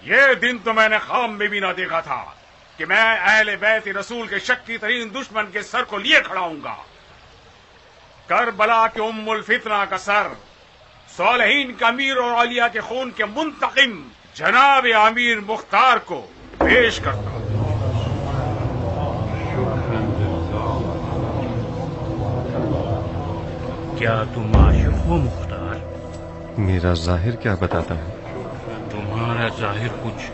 یہ دن تو میں نے خواب میں بھی نہ دیکھا تھا کہ میں اہل بیت رسول کے شکی ترین دشمن کے سر کو لیے کھڑا ہوں گا۔ کربلا کے ام الفتنہ کا سر صالحین کا امیر اور اولیاء کے خون کے منتقم جناب امیر مختار کو پیش کرتا ہوں۔ کیا تم عاشق ہو مختار؟ میرا ظاہر کیا بتاتا ہے؟ تمہارا ظاہر کچھ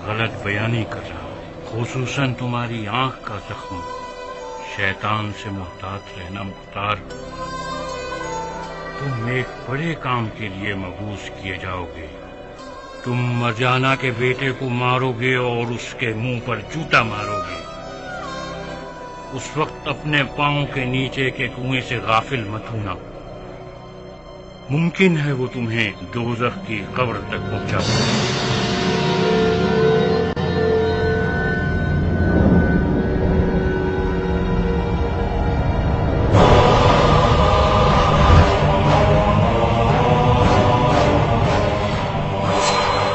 غلط بیانی کر رہا ہے، خصوصاً تمہاری آنکھ کا زخم۔ شیطان سے محتاط رہنا مختار، تم ایک بڑے کام کے لیے مبعوث کیے جاؤ گے۔ تم مرجانہ کے بیٹے کو مارو گے اور اس کے منہ پر جوتا مارو گے۔ اس وقت اپنے پاؤں کے نیچے کے کنویں سے غافل مت ہونا، ممکن ہے وہ تمہیں دوزخ کی قبر تک پہنچا دے۔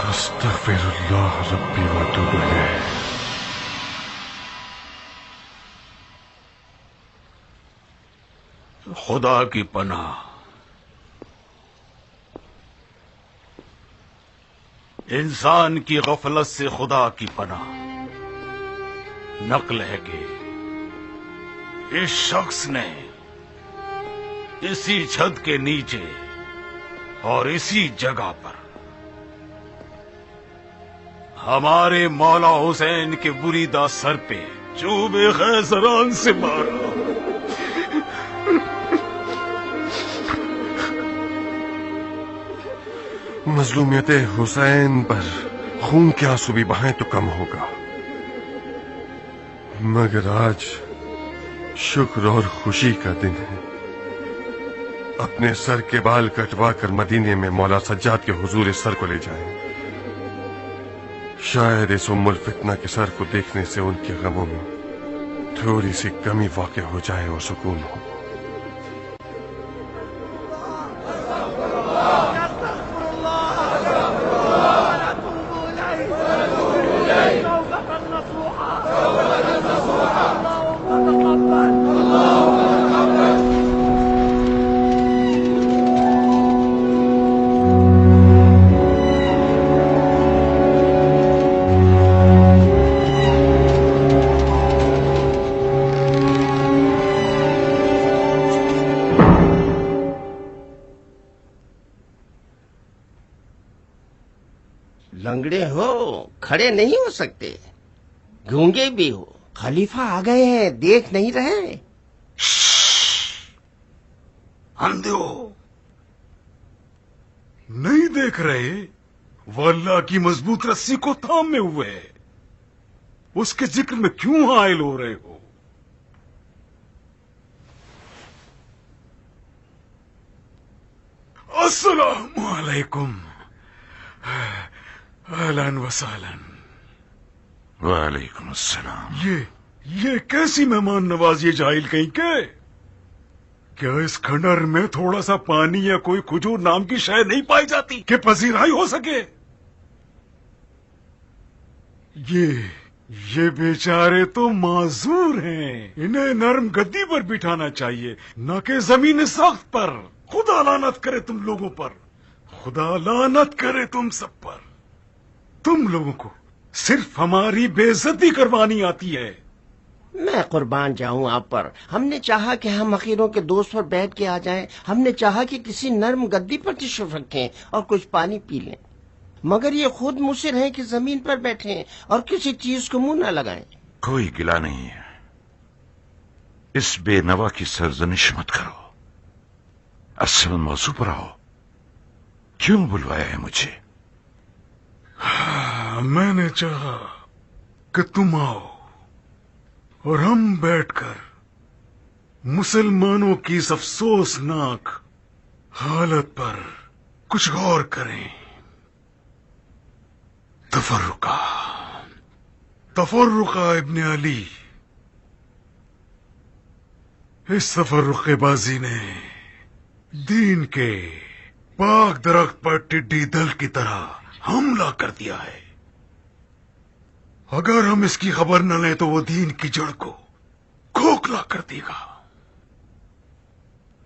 استغفر اللہ ربی واتوب الیہ۔ خدا کی پناہ، انسان کی غفلت سے خدا کی پناہ۔ نقل ہے کہ اس شخص نے اسی چھت کے نیچے اور اسی جگہ پر ہمارے مولا حسین کے بریدہ سر پہ چوب خیزران سے مارا۔ مظلومیت حسین پر خون کے آنسو بھی بہائیں تو کم ہوگا، مگر آج شکر اور خوشی کا دن ہے۔ اپنے سر کے بال کٹوا کر مدینے میں مولا سجاد کے حضور سر کو لے جائیں، شاید اس ام الفتنہ کے سر کو دیکھنے سے ان کے غموں میں تھوڑی سی کمی واقع ہو جائے اور سکون ہو۔ لنگڑے ہو، کھڑے نہیں ہو سکتے، گونگے بھی ہو، خلیفہ آ گئے ہیں، دیکھ نہیں رہے؟ اندھے ہو، نہیں دیکھ رہے؟ وہ اللہ کی مضبوط رسی کو تھامے ہوئے، اس کے ذکر میں کیوں حائل ہو رہے ہو؟ السلام علیکم، اہلاً وسہلاً۔ وعلیکم السلام۔ یہ کیسی مہمان نوازی جاہل کہیں کے؟ کیا اس کھنڈر میں تھوڑا سا پانی یا کوئی کھجور نام کی شے نہیں پائی جاتی کہ پذیرائی ہو سکے؟ یہ بیچارے تو معذور ہیں، انہیں نرم گدی پر بٹھانا چاہیے، نہ کہ زمین سخت پر۔ خدا لعنت کرے تم لوگوں پر، خدا لعنت کرے تم سب پر۔ تم لوگوں کو صرف ہماری بے عزتی کروانی آتی ہے۔ میں قربان جاؤں آپ پر، ہم نے چاہا کہ ہم حقیروں کے دوست پر بیٹھ کے آ جائیں، ہم نے چاہا کہ کسی نرم گدی پر تشریف رکھیں اور کچھ پانی پی لیں، مگر یہ خود مصر ہیں کہ زمین پر بیٹھیں اور کسی چیز کو منہ نہ لگائیں۔ کوئی گلہ نہیں ہے، اس بے نوا کی سرزنش مت کرو، اصل موضوع پر آؤ۔ کیوں بلوایا ہے مجھے؟ میں نے چاہا کہ تم آؤ اور ہم بیٹھ کر مسلمانوں کی اس افسوسناک حالت پر کچھ غور کریں۔ تفرقہ ابن علی، اس تفرقے بازی نے دین کے پاک درخت پر ٹڈی دل کی طرح حملہ کر دیا ہے۔ اگر ہم اس کی خبر نہ لیں تو وہ دین کی جڑ کو کھوکھلا کر دے گا.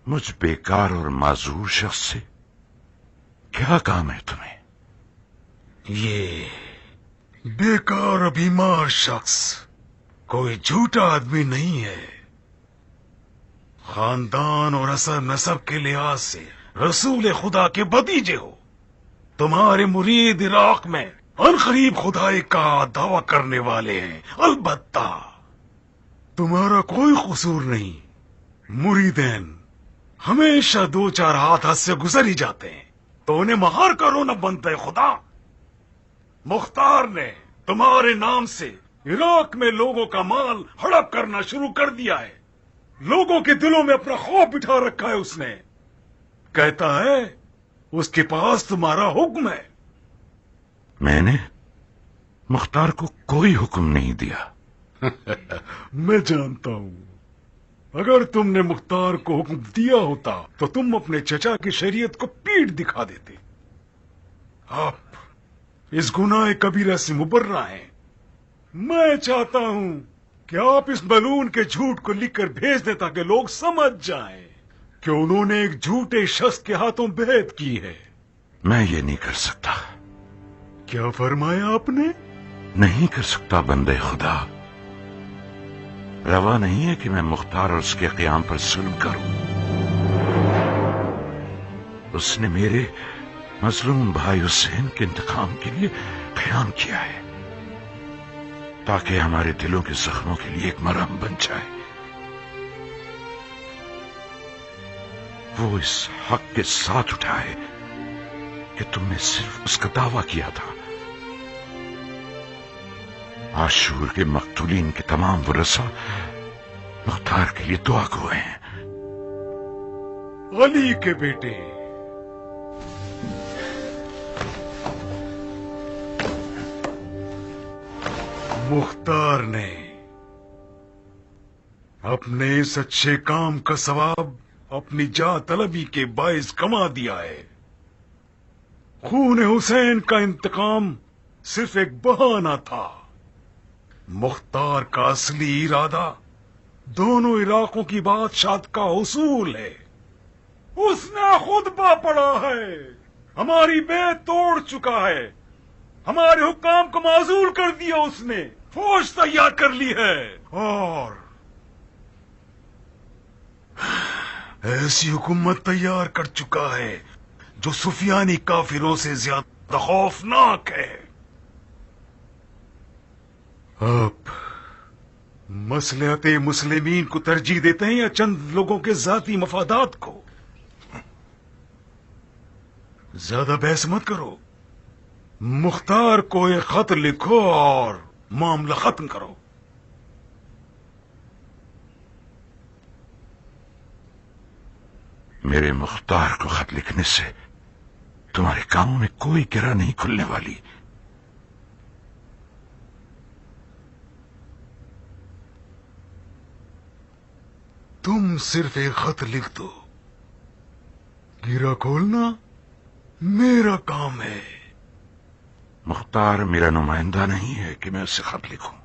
مجھ بیکار اور معذور شخص سے کیا کام ہے تمہیں؟ یہ بیکار اور بیمار شخص کوئی جھوٹا آدمی نہیں ہے. خاندان اور اثر نسب کے لحاظ سے رسول خدا کے بھتیجے ہو. تمہارے مرید عراق میں عنقریب خدائی کا دعویٰ کرنے والے ہیں. البتہ تمہارا کوئی قصور نہیں. مریدین ہمیشہ دو چار ہاتھ سے گزر ہی جاتے ہیں تو انہیں مہار کا رونا بنتا ہے. خدا مختار نے تمہارے نام سے عراق میں لوگوں کا مال ہڑپ کرنا شروع کر دیا ہے. لوگوں کے دلوں میں اپنا خوف بٹھا رکھا ہے. اس نے کہتا ہے اس کے پاس تمہارا حکم ہے. میں نے مختار کو کوئی حکم نہیں دیا. میں جانتا ہوں اگر تم نے مختار کو حکم دیا ہوتا تو تم اپنے چچا کی شریعت کو پیٹ دکھا دیتے. آپ اس گناہ کبیرہ سے مبرہ ہیں. میں چاہتا ہوں کہ آپ اس بلون کے جھوٹ کو لکھ کر بھیج دیں تاکہ لوگ سمجھ جائیں کہ انہوں نے ایک جھوٹے شخص کے ہاتھوں بیعت کی ہے. میں یہ نہیں کر سکتا. کیا فرمایا آپ نے؟ نہیں کر سکتا بندے خدا. روا نہیں ہے کہ میں مختار اور اس کے قیام پر ظلم کروں. اس نے میرے مظلوم بھائی حسین کے انتقام کے لیے قیام کیا ہے تاکہ ہمارے دلوں کے زخموں کے لیے ایک مرہم بن جائے. وہ اس حق کے ساتھ اٹھا ہے کہ تم نے صرف اس کا دعویٰ کیا تھا. عاشور کے مقتولین کے تمام ورثہ مختار کے لیے دعا گو ہیں. علی کے بیٹے مختار نے اپنے اس اچھے کام کا ثواب اپنی جاہ طلبی کے باعث کما دیا ہے. خون حسین کا انتقام صرف ایک بہانہ تھا. مختار کا اصلی ارادہ دونوں علاقوں کی بادشاہت کا حصول ہے. اس نے خطبہ پڑھا ہے. ہماری بیعت توڑ چکا ہے. ہمارے حکام کو معزول کر دیا. اس نے فوج تیار کر لی ہے اور ایسی حکومت تیار کر چکا ہے جو سفیانی کافروں سے زیادہ خوفناک ہے. آپ مصلحت مسلمین کو ترجیح دیتے ہیں یا چند لوگوں کے ذاتی مفادات کو؟ زیادہ بحث مت کرو. مختار کو ایک خط لکھو اور معاملہ ختم کرو. میرے مختار کو خط لکھنے سے تمہارے کاموں میں کوئی گرہ نہیں کھلنے والی. تم صرف ایک خط لکھ دو. گرہ کھولنا میرا کام ہے. مختار میرا نمائندہ نہیں ہے کہ میں اسے خط لکھوں.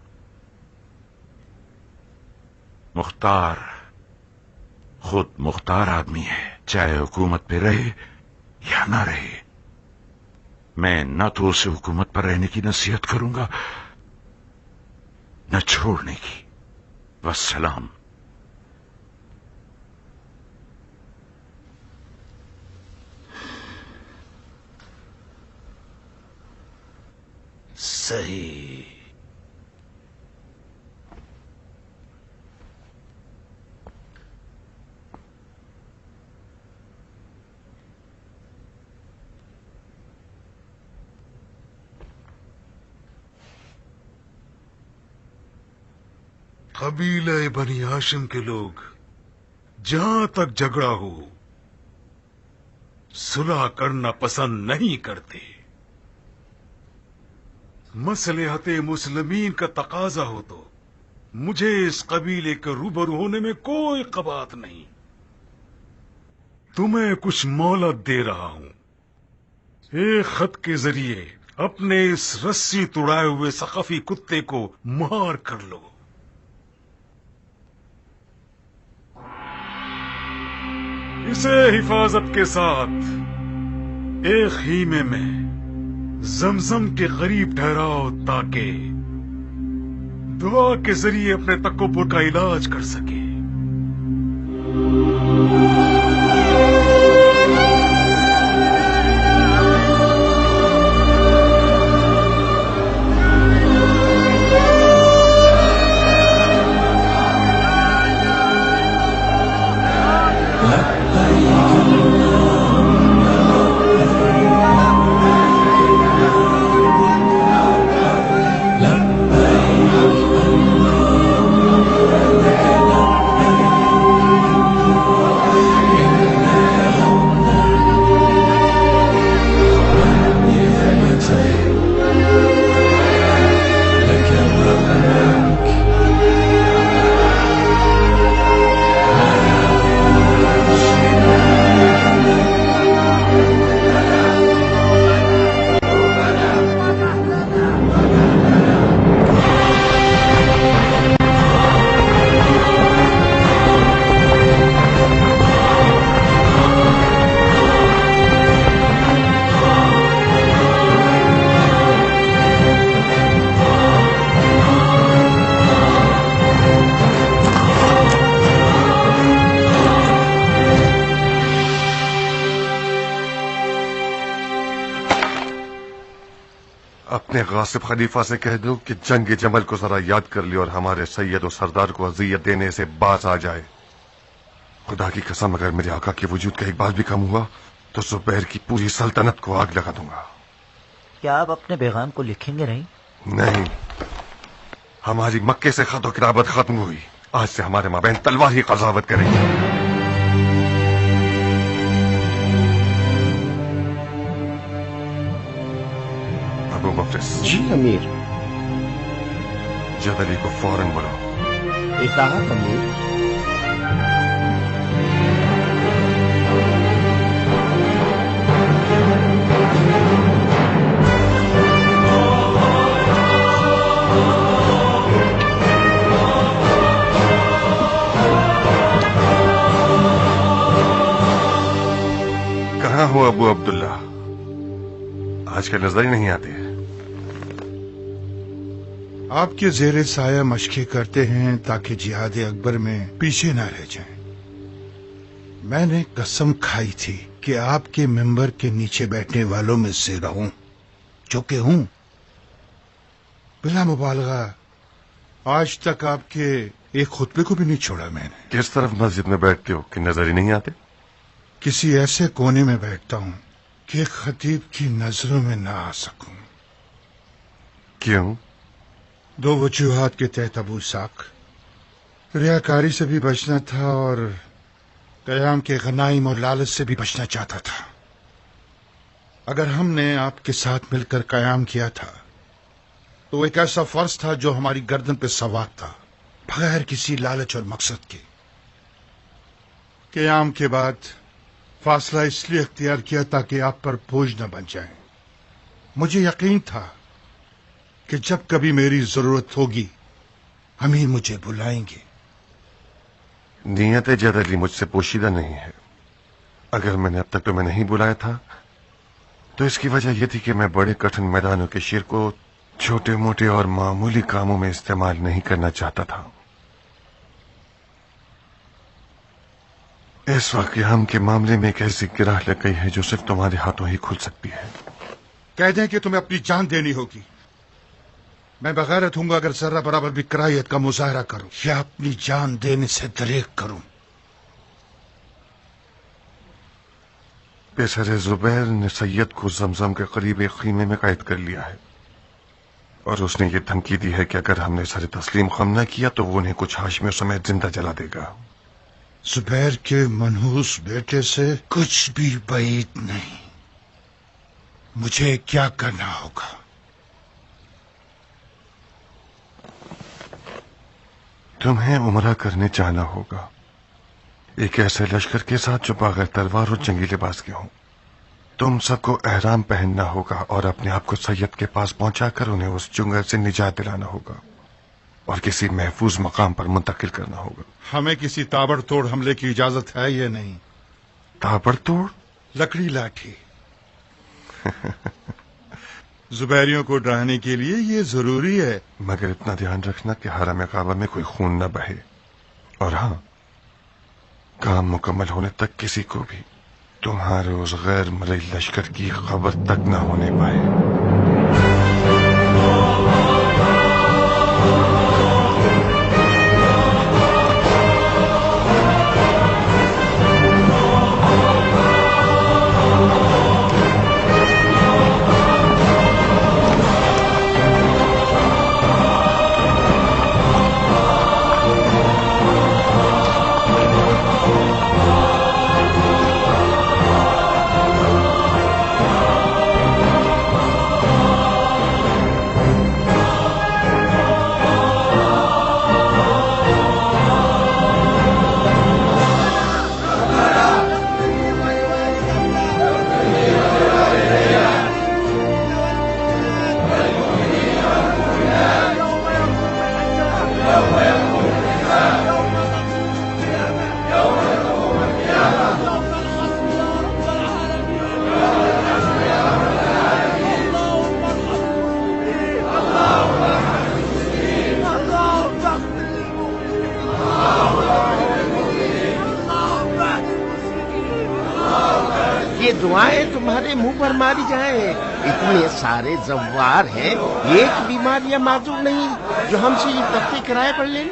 مختار خود مختار آدمی ہے، چاہے حکومت پہ رہے یا نہ رہے. میں نہ تو اسے حکومت پر رہنے کی نصیحت کروں گا نہ چھوڑنے کی. والسلام. صحیح. قبیلہ بنی ہاشم کے لوگ جہاں تک جھگڑا ہو صلح کرنا پسند نہیں کرتے. مصلحت مسلمین کا تقاضا ہو تو مجھے اس قبیلے کے روبرو ہونے میں کوئی قباحت نہیں. تمہیں کچھ مہلت دے رہا ہوں. ایک خط کے ذریعے اپنے اس رسی توڑائے ہوئے ثقافی کتے کو مار کر لو. اسے حفاظت کے ساتھ ایک خیمے میں زمزم کے قریب ٹھہراؤ تاکہ دعا کے ذریعے اپنے تکبر کا علاج کر سکے. اپنے غاصب خلیفہ سے کہہ دو کہ جنگ جمل کو ذرا یاد کر لی اور ہمارے سید و سردار کو اذیت دینے سے باز آ جائے. خدا کی قسم اگر میرے آقا کے وجود کا ایک بال بھی کم ہوا تو زبیر کی پوری سلطنت کو آگ لگا دوں گا. کیا آپ اپنے پیغام کو لکھیں گے نہیں؟ نہیں، ہماری مکے سے خط و کتابت ختم ہوئی. آج سے ہمارے مابین تلوار ہی قضاوت کرے گی. ابو مفلس، جی امیر. جدلی کو فوراً بلاؤ. اطاعت امیر. کہاں ہو ابو عبداللہ؟ آج کل نظر ہی نہیں آتے. آپ کے زیر سایہ مشقیں کرتے ہیں تاکہ جہاد اکبر میں پیچھے نہ رہ جائیں. میں نے قسم کھائی تھی کہ آپ کے ممبر کے نیچے بیٹھنے والوں میں سے رہوں، جو کہ ہوں. بلا مبالغہ آج تک آپ کے ایک خطبے کو بھی نہیں چھوڑا میں نے. کس طرف مسجد میں بیٹھتے ہو کہ نظر ہی نہیں آتے؟ کسی ایسے کونے میں بیٹھتا ہوں کہ خطیب کی نظروں میں نہ آ سکوں. کیوں؟ دو وجوہات کے تحت ابو اسحاق. ریاکاری سے بھی بچنا تھا اور قیام کے غنائم اور لالچ سے بھی بچنا چاہتا تھا. اگر ہم نے آپ کے ساتھ مل کر قیام کیا تھا تو ایک ایسا فرض تھا جو ہماری گردن پہ سوار تھا، بغیر کسی لالچ اور مقصد کے. قیام کے بعد فاصلہ اس لیے اختیار کیا تاکہ آپ پر بوجھ نہ بن جائیں. مجھے یقین تھا کہ جب کبھی میری ضرورت ہوگی امیر مجھے بلائیں گے. نیت جدلی مجھ سے پوشیدہ نہیں ہے. اگر میں نے اب تک تمہیں نہیں بلایا تھا تو اس کی وجہ یہ تھی کہ میں بڑے کٹھن میدانوں کے شیر کو چھوٹے موٹے اور معمولی کاموں میں استعمال نہیں کرنا چاہتا تھا. اس وقت قیام کے معاملے میں ایک ایسی گرہ لگ گئی ہے جو صرف تمہارے ہاتھوں ہی کھل سکتی ہے. کہہ دیں کہ تمہیں اپنی جان دینی ہوگی. میں بغیرت ہوں گا اگر ذرہ برابر بھی کرائیت کا مظاہرہ کروں یا اپنی جان دینے سے دریغ کروں. پیسر زبیر نے سید کو زمزم کے قریب ایک خیمے میں قید کر لیا ہے اور اس نے یہ دھمکی دی ہے کہ اگر ہم نے سر تسلیم خم نہ کیا تو وہ انہیں کچھ ہاشمیوں سمیت زندہ جلا دے گا. زبیر کے منحوس بیٹے سے کچھ بھی بعید نہیں. مجھے کیا کرنا ہوگا؟ تمہیں عمرہ کرنے جانا ہوگا، ایک ایسے لشکر کے ساتھ جو بغیر تلوار اور جنگی لباس کے ہوں. तुम सबको एहराम पहनना होगा और अपने आप को सैयद के पास पहुंचा कर उन्हें उस चुंगल से निजात दिलाना होगा और किसी महफूज मकाम पर मुंतकिल करना होगा। हमें किसी ताबड़तोड़ हमले की इजाजत है या नहीं? ताबड़तोड़? लकड़ी लाठी। जुबैरियों को डराने के लिए ये जरूरी है। मगर इतना ध्यान रखना कि हरम काबा में कोई खून न बहे, और हाँ, काम मुकम्मल होने तक किसी को भी तुम्हारे उस गैर मरई लश्कर की खबर तक न होने पाए। ये दुआएं तुम्हारे मुंह पर मारी जाएं। इतने सारे जव्वार हैं, एक बीमार या माजूर नहीं जो हमसे ये तख्ते किराए पर लेने।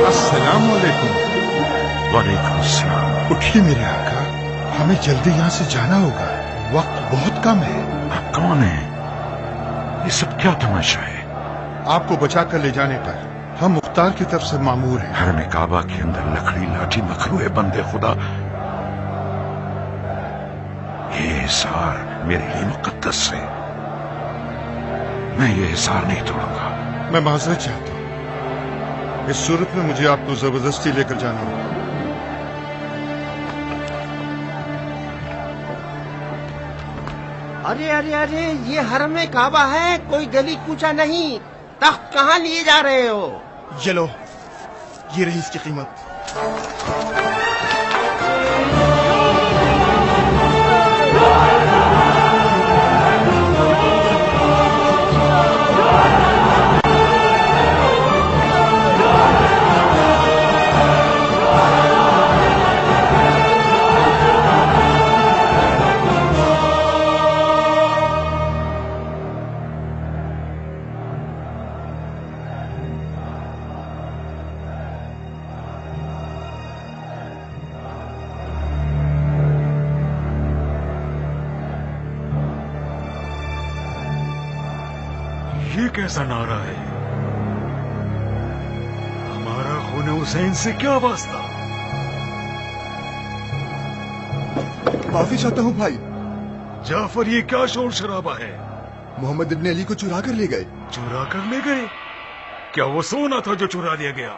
अस्सलाम वालेकुम। वालेकुम अस्सलाम। उठिए मेरे आका, हमें जल्दी यहाँ से जाना होगा, वक्त बहुत कम है। आप कौन हैं? ये सब क्या तमाशा है? आपको बचा कर ले जाने पर हम मुख्तार की तरफ से मामूर हैं। हरम काबा के अंदर लकड़ी लाठी मखरू है बंदे खुदा। ये हिसार मेरे लिए मुकद्दस है, मैं ये हिसार नहीं तोड़ूंगा। मैं माजरत चाहता हूँ, इस सूरत में मुझे आपको जबरदस्ती लेकर जाना होगा। अरे अरे अरे, ये हरम काबा है, कोई गली कूचा नहीं। तख्त कहाँ लिए जा रहे हो? ये लो, ये रही इसकी कीमत। ये कैसा नारा है? हमारा खून हुसैन से क्या वास्ता? माफी चाहता हूँ भाई, जाफर, ये क्या शोर शराबा है? मोहम्मद इब्ने अली को चुरा कर ले गए। चुरा कर ले गए? क्या वो सोना था जो चुरा लिया गया?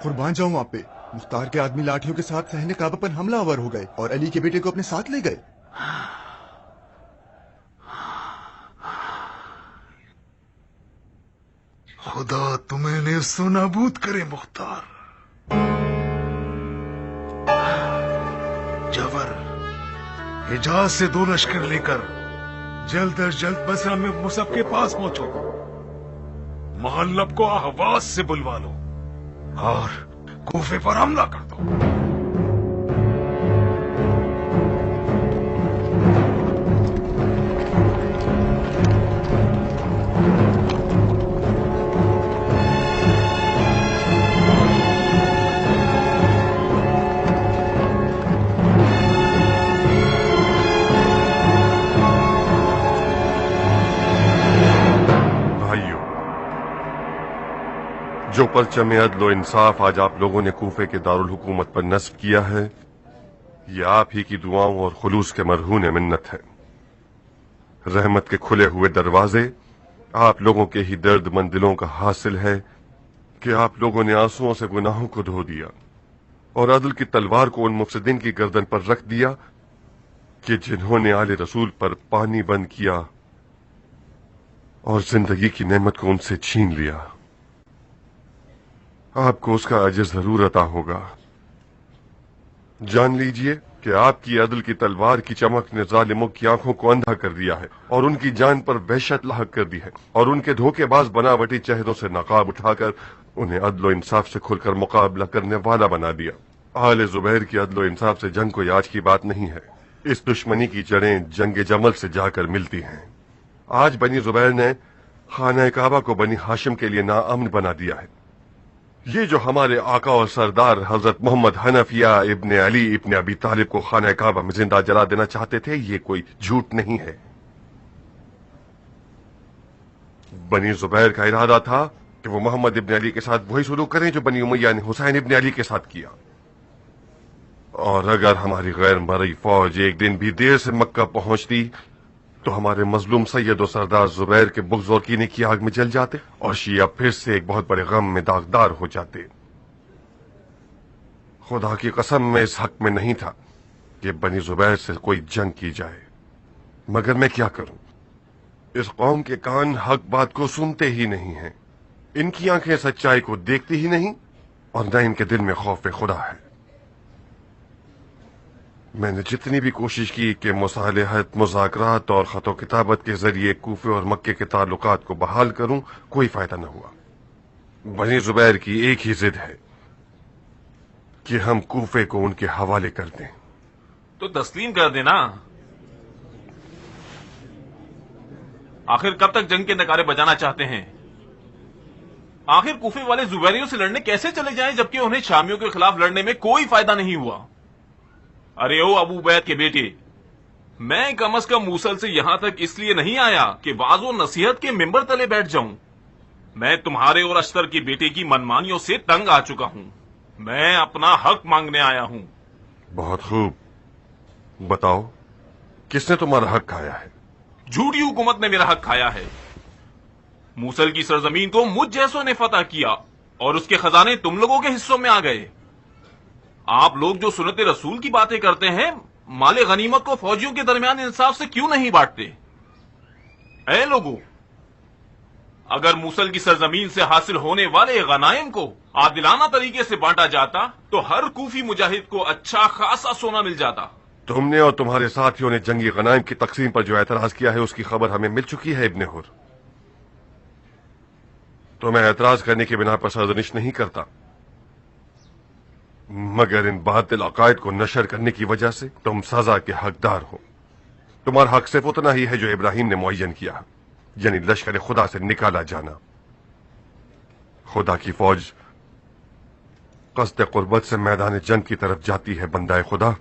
कुर्बान जाऊं आप पे, मुख्तार के आदमी लाठियों के साथ सहने काबा पर हमलावर हो गए और अली के बेटे को अपने साथ ले गए। खुदा तुम्हें नेस्तो नाबूद करे मुख्तार। जबर, हिजाज से 2 लश्कर लेकर जल्द अज जल्द बसरा में मुसब के पास पहुंचो। महल्लब को आवाज से बुलवा लो और कूफे पर हमला कर दो। जो परचम अदल व इंसाफ आज आप लोगों ने कूफे के दारुल हुकूमत पर नस्ब किया है, ये आप ही की दुआओं और खुलूस के मरहून मिन्नत है। रहमत के खुले हुए दरवाजे आप लोगों के ही दर्दमंद दिलों का हासिल है कि आप लोगों ने आंसुओं से गुनाहों को धो दिया और अदल की तलवार को उन मुफसिदीन की गर्दन पर रख दिया कि जिन्होंने आले रसूल पर पानी बंद किया और जिंदगी की नेमत को उनसे छीन लिया। आपको उसका अजर जरूर अता होगा। जान लीजिए कि आपकी अदल की तलवार की चमक ने जालिमों की आंखों को अंधा कर दिया है और उनकी जान पर वहशत लाहक कर दी है और उनके धोखेबाज बनावटी चेहरों से नकाब उठाकर उन्हें अदल व इंसाफ से खुलकर मुकाबला करने वाला बना दिया। आले जुबैर की अदल व इंसाफ से जंग कोई आज की बात नहीं है। इस दुश्मनी की जड़ें जंग जमल से जाकर मिलती हैं। आज बनी जुबैर ने खाना काबा को बनी हाशिम के लिए नाअमन बना दिया है। ये जो हमारे आका और सरदार हजरत मोहम्मद हनफिया इब्ने अली इब्ने अबी तालिब को खाना काबा में जिंदा जला देना चाहते थे, ये कोई झूठ नहीं है। बनी जुबैर का इरादा था कि वो मोहम्मद इब्ने अली के साथ वही सुलूक करें जो बनी उमैया ने हुसैन इब्ने अली के साथ किया। और अगर हमारी गैर मरई फौज एक दिन भी देर से मक्का पहुंचती तो हमारे मजलूम सैयद और सरदार जुबैर के बुग़्ज़ और कीने की आग में जल जाते और शिया फिर से एक बहुत बड़े गम में दागदार हो जाते। खुदा की कसम में इस हक में नहीं था कि बनी जुबैर से कोई जंग की जाए, मगर मैं क्या करूं? इस कौम के कान हक बात को सुनते ही नहीं हैं। इनकी आंखें सच्चाई को देखती ही नहीं और न इनके दिल में खौफ खुदा है। मैंने जितनी भी कोशिश की कि मुसालहत, मुज़ाकरात और खतो किताबत के जरिए कूफे और मक्के के ताल्लुकात को बहाल करूं, कोई फायदा न हुआ। बनी जुबैर की एक ही जिद है कि हम कूफे को उनके हवाले कर दें। तो तस्लीम कर देना। आखिर कब तक जंग के नगारे बजाना चाहते हैं? आखिर कूफे वाले जुबैरियों से लड़ने कैसे चले जाएं जबकि उन्हें शामियों के खिलाफ लड़ने में कोई फायदा नहीं हुआ? अरे ओ अबू बैद के बेटे, मैं कम अज कम मूसल से यहां तक इसलिए नहीं आया कि वाज़ो नसीहत के मिंबर तले बैठ जाऊं। मैं तुम्हारे और अश्तर के बेटे की मनमानियों से तंग आ चुका हूं। मैं अपना हक मांगने आया हूं। बहुत खूब, बताओ किसने तुम्हारा हक खाया है? झूठी हुकूमत ने मेरा हक खाया है। मूसल की सरजमीन को मुझ जैसों ने फतह किया और उसके खजाने तुम लोगों के हिस्सों में आ गए। आप लोग जो सुन्नत रसूल की बातें करते हैं, माले गनीमत को फौजियों के दरमियान इंसाफ से क्यों नहीं बांटते? ऐ लोगों, अगर मूसल की सरजमीन से हासिल होने वाले गनाइम को आदिलाना तरीके से बांटा जाता तो हर कूफी मुजाहिद को अच्छा खासा सोना मिल जाता। तुमने और तुम्हारे साथियों ने जंगी गनाइम की तकसीम पर जो एतराज किया है उसकी खबर हमें मिल चुकी है इब्ने हुर। तो मैं एतराज करने की बिना पर सरजनिश नहीं करता, मगर इन बातिल अकायद को नशर करने की वजह से तुम सजा के हकदार हो। तुम्हारा हक सिर्फ उतना ही है जो इब्राहिम ने मुअय्यन किया, यानी लश्कर खुदा से निकाला जाना। खुदा की फौज कस्द कुर्बत से मैदान जंग की तरफ जाती है बंदाए खुदा,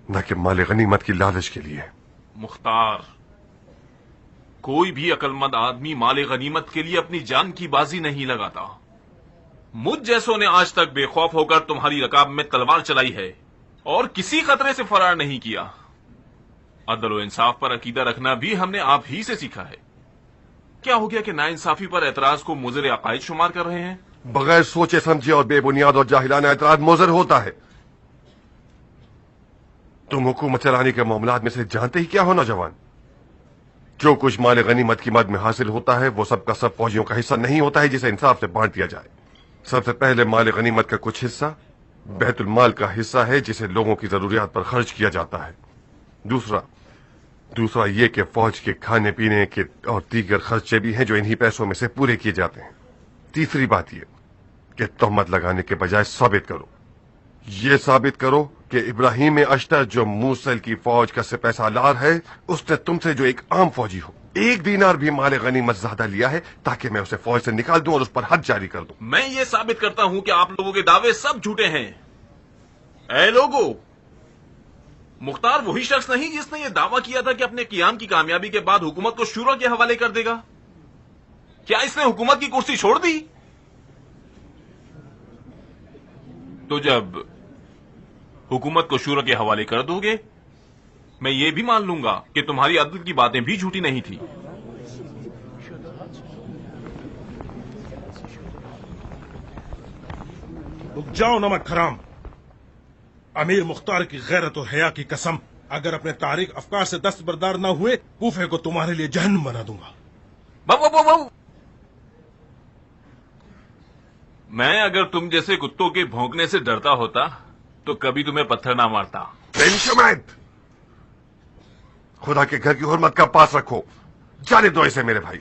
न कि माल गनीमत की लालच के लिए। मुख्तार, कोई भी अक्लमंद आदमी माल गनीमत के लिए अपनी जान की बाजी नहीं लगाता। मुझ जैसों ने आज तक बेखौफ होकर तुम्हारी रकाब में तलवार चलाई है और किसी खतरे से फरार नहीं किया। अदल व इंसाफ पर अकीदा रखना भी हमने आप ही से सीखा है। क्या हो गया कि नाइंसाफी पर एतराज को मुजर अकायद शुमार कर रहे हैं? बगैर सोचे समझे और बेबुनियाद और जाहिलाना एतराज मुजर होता है। तुम हुकूमत चलाने के मामलात में से जानते ही क्या हो नौजवान? जो कुछ माल गनीमत की मद में हासिल होता है वो सबका सब फौजियों का हिस्सा नहीं होता है जिसे इंसाफ से बांट दिया जाए। सबसे पहले माल गनीमत का कुछ हिस्सा बैतुल माल का हिस्सा है जिसे लोगों की जरूरियात पर खर्च किया जाता है। दूसरा ये कि फौज के खाने पीने के और दीगर खर्चे भी हैं जो इन्हीं पैसों में से पूरे किए जाते हैं। तीसरी बात ये कि तहमत लगाने के बजाय साबित करो कि इब्राहिम अश्तर जो मूसल की फौज का सिपह सालार है उसने तुमसे जो एक आम फौजी हो एक दीनार भी माल गनीमत ज्यादा लिया है ताकि मैं उसे फौज से निकाल दूं और उस पर हद जारी कर दूं। मैं ये साबित करता हूं कि आप लोगों के दावे सब झूठे हैं। ऐ लोगों, मुख्तार वही शख्स नहीं जिसने ये दावा किया था कि अपने कियाम की कामयाबी के बाद हुकूमत को शूरा के हवाले कर देगा। क्या इसने हुकूमत की कुर्सी छोड़ दी? तो जब हुकूमत को शूरा के हवाले कर दोगे, मैं ये भी मान लूंगा कि तुम्हारी अदल की बातें भी झूठी नहीं थी। रुक जाओ नमक हराम। अमीर मुख्तार की गैरत और हया की कसम, अगर अपने तारीख अफकार से दस्तबरदार न हुए, कूफे को तुम्हारे लिए जहन्नम बना दूंगा। बाबू, मैं अगर तुम जैसे कुत्तों के भौंकने से डरता होता तो कभी तुम्हें पत्थर ना मारता। बिन शुमैद, खुदा के घर की हुर्मत का पास रखो। जाने दो इसे मेरे भाई।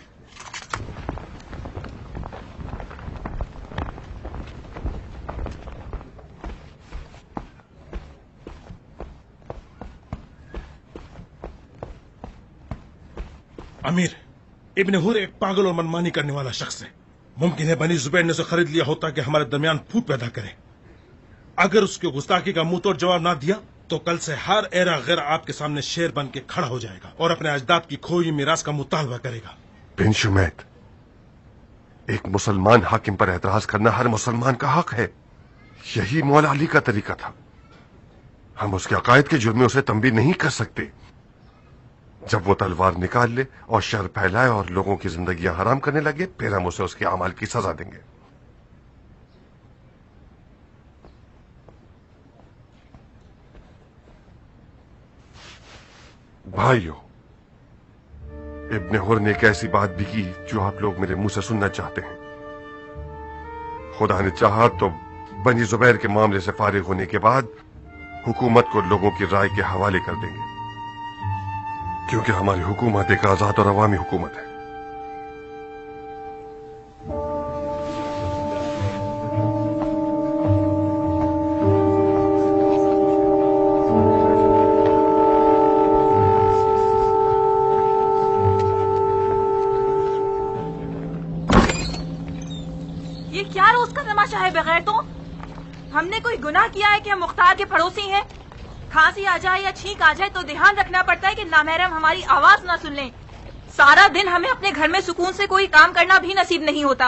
अमीर, इब्न हुर एक पागल और मनमानी करने वाला शख्स है। मुमकिन है बनी जुबैर ने उसे खरीद लिया होता कि हमारे दरमियान फूट पैदा करे। अगर उसके गुस्ताखी का मुंह तोड़ जवाब ना दिया तो कल से हर एरा गैर आपके सामने शेर बन के खड़ा हो जाएगा और अपने अजदाद की खोई मीरास का मुतालबा करेगा। बिन शुमैद, एक मुसलमान हाकिम पर एतराज करना हर मुसलमान का हक है। यही मौला अली का तरीका था। हम उसके अकायद के जुर्म में उसे तंबीह नहीं कर सकते। जब वो तलवार निकाल ले और शर फैलाए और लोगों की जिंदगियां हराम करने लगे, फिर हम उसे उसके अमाल की सजा देंगे। भाइयों, इब्न हुर ने एक ऐसी बात भी की जो आप लोग मेरे मुंह से सुनना चाहते हैं। खुदा ने चाहा तो बनी जुबैर के मामले से फारिग होने के बाद हुकूमत को लोगों की राय के हवाले कर देंगे, क्योंकि हमारी हुकूमत एक आजाद और अवामी हुकूमत है। ये क्या रोज का तमाशा है बगैर तो? हमने कोई गुनाह किया है कि हम मुख्तार के पड़ोसी हैं? खांसी आ जाए या छींक आ जाए तो ध्यान रखना पड़ता है कि नामहरम हमारी आवाज ना सुन लें। सारा दिन हमें अपने घर में सुकून से कोई काम करना भी नसीब नहीं होता।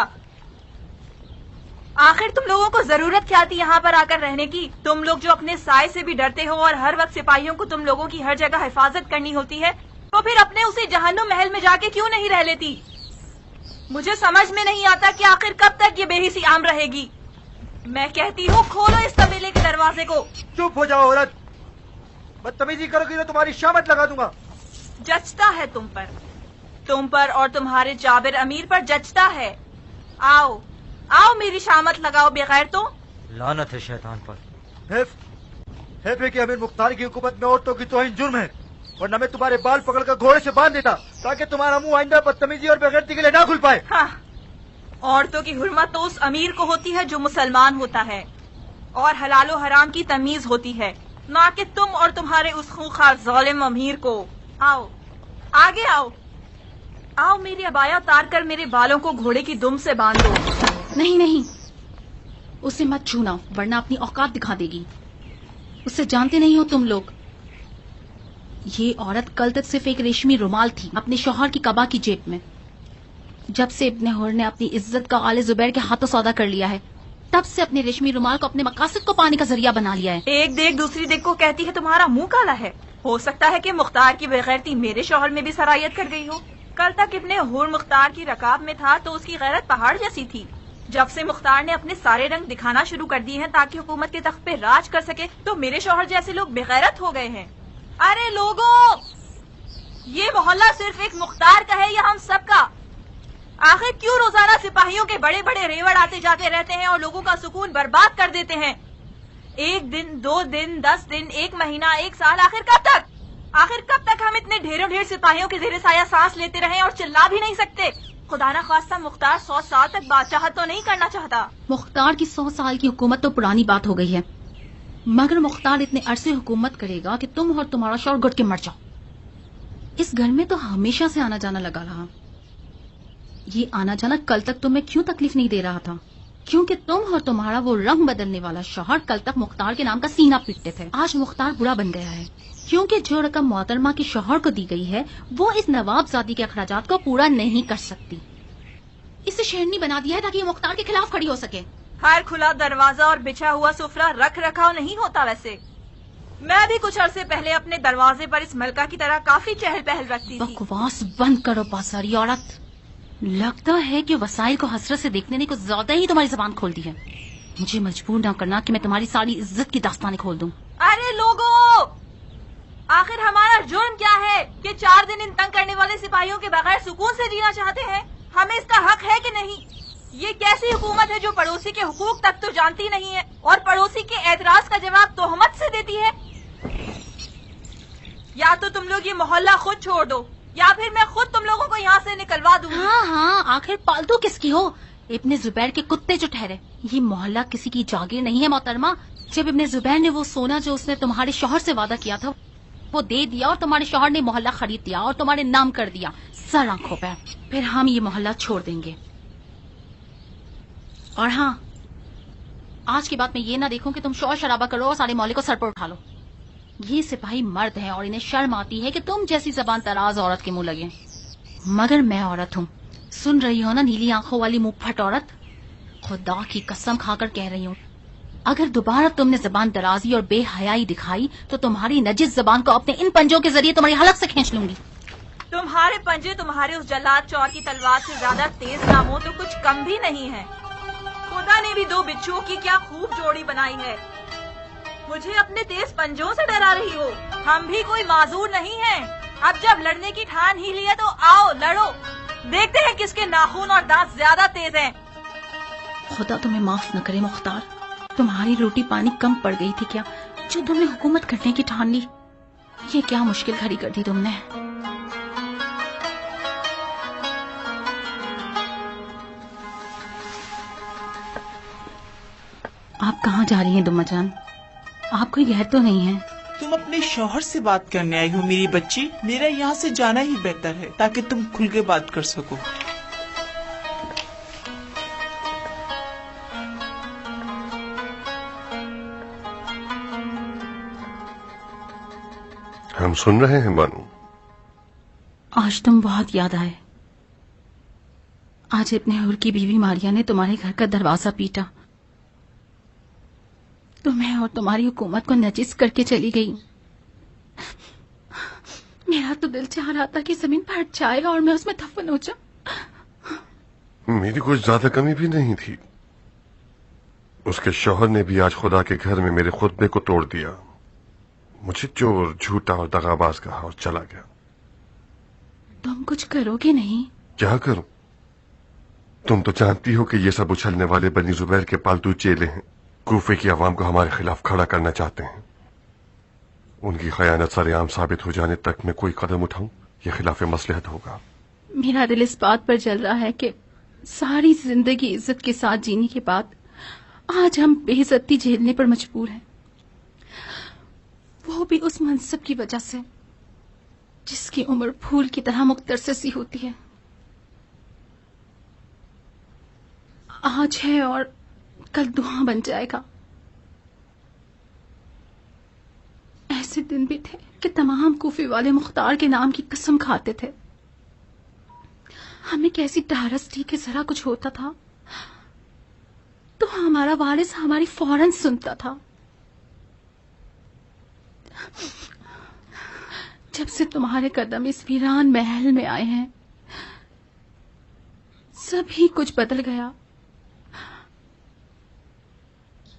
आखिर तुम लोगों को जरूरत क्या थी यहाँ पर आकर रहने की? तुम लोग जो अपने साय से भी डरते हो और हर वक्त सिपाहियों को तुम लोगों की हर जगह हिफाजत करनी होती है, तो फिर अपने उसी जहन्नुम महल में जाके क्यों नहीं रह लेती? मुझे समझ में नहीं आता कि आखिर कब तक ये बेहिसी आम रहेगी। मैं कहती हूँ खोलो इस तबेले के दरवाजे को। चुप हो जाओ औरत, बदतमीजी करोगी तो तुम्हारी शामत लगा दूंगा। जचता है तुम पर और तुम्हारे जाबिर अमीर पर जचता है। आओ आओ मेरी शामत लगाओ बगैर तो। लानत है शैतान पर। है कि अमीर मुख्तार की हुकूमत में औरतों की तौहीन जुर्म है, वरना मैं तुम्हारे बाल पकड़कर घोड़े से बांध देता ताकि तुम्हारा मुंह आइंदा बदतमीजी और बेगैरती के लिए ना खुल पाए। हाँ, औरतों की हुर्मत तो उस अमीर को होती है जो मुसलमान होता है और हलालो हराम की तमीज होती है, ना कि तुम और तुम्हारे उस खूंखार जालिम अमीर को। आओ आगे आओ आओ, मेरी अबाया उतार कर मेरे बालों को घोड़े की दुम से बांध दो। नहीं नहीं, उसे मत छूना वरना अपनी औकात दिखा देगी। उसे जानते नहीं हो तुम लोग। ये औरत कल तक सिर्फ एक रेशमी रुमाल थी अपने शौहर की कबा की जेब में। जब से इब्न हुर ने अपनी इज्जत का आले जुबैर के हाथों सौदा कर लिया है, तब से अपने रेशमी रुमाल को अपने मकासद को पाने का जरिया बना लिया है। एक देख दूसरी देख को कहती है तुम्हारा मुंह काला है। हो सकता है कि मुख्तार की बेगैरती मेरे शौहर में भी सरायत कर गई हो। कल तक इब्न हुर मुख्तार की रकाब में था तो उसकी गैरत पहाड़ जैसी थी। जब से मुख्तार ने अपने सारे रंग दिखाना शुरू कर दिए हैं ताकि हुकूमत के तख्त पे राज कर सके, तो मेरे शौहर जैसे लोग बेगैरत हो गए हैं। अरे लोगों, ये मोहल्ला सिर्फ एक मुख्तार का है या हम सब का? आखिर क्यों रोजाना सिपाहियों के बड़े बड़े रेवड़ आते जाते रहते हैं और लोगों का सुकून बर्बाद कर देते हैं? एक दिन, 2 दिन, 10 दिन, 1 महीना, 1 साल, आखिर कब तक हम इतने ढेरों ढेर सिपाहियों के ज़ेरे साया सांस लेते रहें और चिल्ला भी नहीं सकते? खुदा ना खास्ता मुख्तार 100 साल तक बादशाहत तो नहीं करना चाहता। मुख्तार की 100 साल की हुकूमत तो पुरानी बात हो गई है, मगर मुख्तार इतने अरसे हुकूमत करेगा कि तुम और तुम्हारा शौहर घुट के मर जाओ। इस घर में तो हमेशा से आना जाना लगा रहा। ये आना जाना कल तक तुम्हें क्यों तकलीफ नहीं दे रहा था? क्योंकि तुम और तुम्हारा वो रंग बदलने वाला शौहर कल तक मुख्तार के नाम का सीना पीटते थे। आज मुख्तार बुरा बन गया है क्योंकि जो रकम मोहतरमा के शौहर को दी गई है वो इस नवाबजादी के अखराजात को पूरा नहीं कर सकती। इसे शेरनी बना दिया है ताकि ये मुख्तार के खिलाफ खड़ी हो सके। हर खुला दरवाजा और बिछा हुआ सुफरा रख रखाव नहीं होता। वैसे मैं भी कुछ अरसे पहले अपने दरवाजे पर इस मलका की तरह काफी चहल पहल रखती थी। बकवास बंद करो पासारी औरत। लगता है कि वसाइल को हसरत से देखने ने कुछ ज्यादा ही तुम्हारी जबान खोल दी है। मुझे मजबूर ना करना कि मैं तुम्हारी सारी इज्जत की दास्तानें खोल दूं। अरे लोगों, आखिर हमारा जुर्म क्या है कि 4 दिन इन तंग करने वाले सिपाहियों के बगैर सुकून से जीना चाहते हैं? हमें इसका हक है कि नहीं? ये कैसी हुकूमत है जो पड़ोसी के हुकूक तक तो जानती नहीं है और पड़ोसी के एतराज का जवाब तोहमत से देती है? या तो तुम लोग ये मोहल्ला खुद छोड़ दो या फिर मैं खुद तुम लोगों को यहाँ से निकलवा दूंगी। हाँ हाँ, आखिर पालतू किसकी हो? इब्ने जुबैर के कुत्ते जो ठहरे। ये मोहल्ला किसी की जागीर नहीं है मोहतरमा। जब इब्ने जुबैर ने वो सोना जो उसने तुम्हारे शौहर से वादा किया था वो दे दिया और तुम्हारे शौहर ने मोहल्ला खरीद दिया और तुम्हारे नाम कर दिया सर आंखों पे, फिर हम ये मोहल्ला छोड़ देंगे। और हाँ, आज के बाद मैं ये ना देखूं कि तुम शोर शराबा करो और सारे मोहल्ले को सर पर उठा लो। ये सिपाही मर्द हैं और इन्हें शर्म आती है कि तुम जैसी जबान तराज औरत के मुंह लगे। मगर मैं औरत हूँ, सुन रही हो ना नीली आंखों वाली मुंह फट औरत? खुदा की कसम खाकर कह रही हूँ, अगर दोबारा तुमने जबान दराजी और बेहयाई दिखाई तो तुम्हारी नजिस जबान को अपने इन पंजों के जरिए तुम्हारी हलक से खींच लूंगी। तुम्हारे पंजे तुम्हारे उस जल्लाद चौर की तलवार से ज्यादा तेज ना हो तो कुछ कम भी नहीं है। खुदा ने भी 2 बिच्छुओं की क्या खूब जोड़ी बनाई है। मुझे अपने तेज पंजों से डरा रही हो? हम भी कोई माजूर नहीं हैं। अब जब लड़ने की ठान ही ली है तो आओ लड़ो, देखते हैं किसके नाखून और दांत ज्यादा तेज हैं। खुदा तुम्हें माफ न करे मुख्तार, तुम्हारी रोटी पानी कम पड़ गई थी क्या जो तुमने हुकूमत करने की ठान ली? ये क्या मुश्किल खड़ी कर दी तुमने। आप कहाँ जा रही हैं दुम्मा जान? आप कोई गैर तो नहीं है? तुम अपने शौहर से बात करने आई हो मेरी बच्ची। मेरा यहाँ से जाना ही बेहतर है ताकि तुम खुल के बात कर सको। हम सुन रहे हैं बानू। आज तुम बहुत याद आए। आज अपने हुर की बीवी मारिया ने तुम्हारे घर का दरवाजा पीटा, तुम्हें और तुम्हारी हुकूमत को नजिस करके चली गई। मेरा तो दिल चाह रहा था कि जमीन फट जाए और मैं उसमें दफन हो जाऊं। मेरी कुछ ज्यादा कमी भी नहीं थी। उसके शौहर ने भी आज खुदा के घर में मेरे खुतबे को तोड़ दिया, मुझे चोर, झूठा और दगाबाज कहा और चला गया। तुम कुछ करोगे नहीं? क्या करूं? तुम तो जानती हो कि ये सब उछलने वाले बनी जुबैर के पालतू चेले हैं। कूफे की आवाम को हमारे खिलाफ खड़ा करना चाहते हैं। उनकी खयानत सरेआम साबित हो जाने तक मैं कोई कदम उठाऊं ये खिलाफ मसलहत होगा। मेरा दिल इस बात पर जल रहा है कि सारी जिंदगी इज्जत के साथ जीने के बाद आज हम बेइज्जती झेलने पर मजबूर हैं, वो भी उस मनसब की वजह से जिसकी उम्र फूल की तरह मुख्तसर सी होती है। आज है और कल धुआं बन जाएगा। ऐसे दिन भी थे कि तमाम कूफे वाले मुख्तार के नाम की कसम खाते थे। हमें कैसी ढारस थी कि जरा कुछ होता था तो हमारा वारिस हमारी फौरन सुनता था। जब से तुम्हारे कदम इस वीरान महल में आए हैं सभी कुछ बदल गया।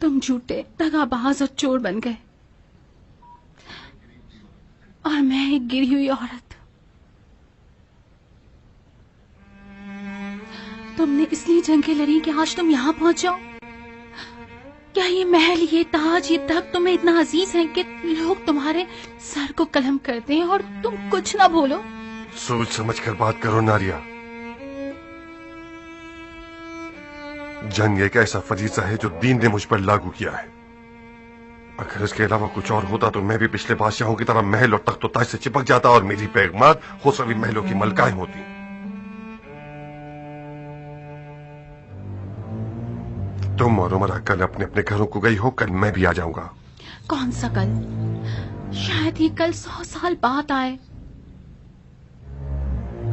तुम झूठे, दगाबाज और चोर बन गए और मैं एक गिरी हुई औरत। तुमने इसलिए जंगें लड़ी कि आज तुम यहाँ पहुंच जाओ। क्या ये महल, ये ताज, ये तख्त तुम्हें इतना अजीज है कि लोग तुम्हारे सर को कलम करते हैं और तुम कुछ ना बोलो? सोच समझ कर बात करो नारिया। जंग एक ऐसा फरीजा है जो दीन ने मुझ पर लागू किया है। अगर इसके अलावा कुछ और होता तो मैं भी पिछले बादशाहों की तरह महल और तख्त ताज से चिपक जाता और मेरी पैगमात हो सभी महलों की मलकाएं होती। तुम और उमरा कल अपने अपने घरों को गई हो, कल मैं भी आ जाऊंगा। कौन सा कल? शायद ये कल 100 साल बाद आए।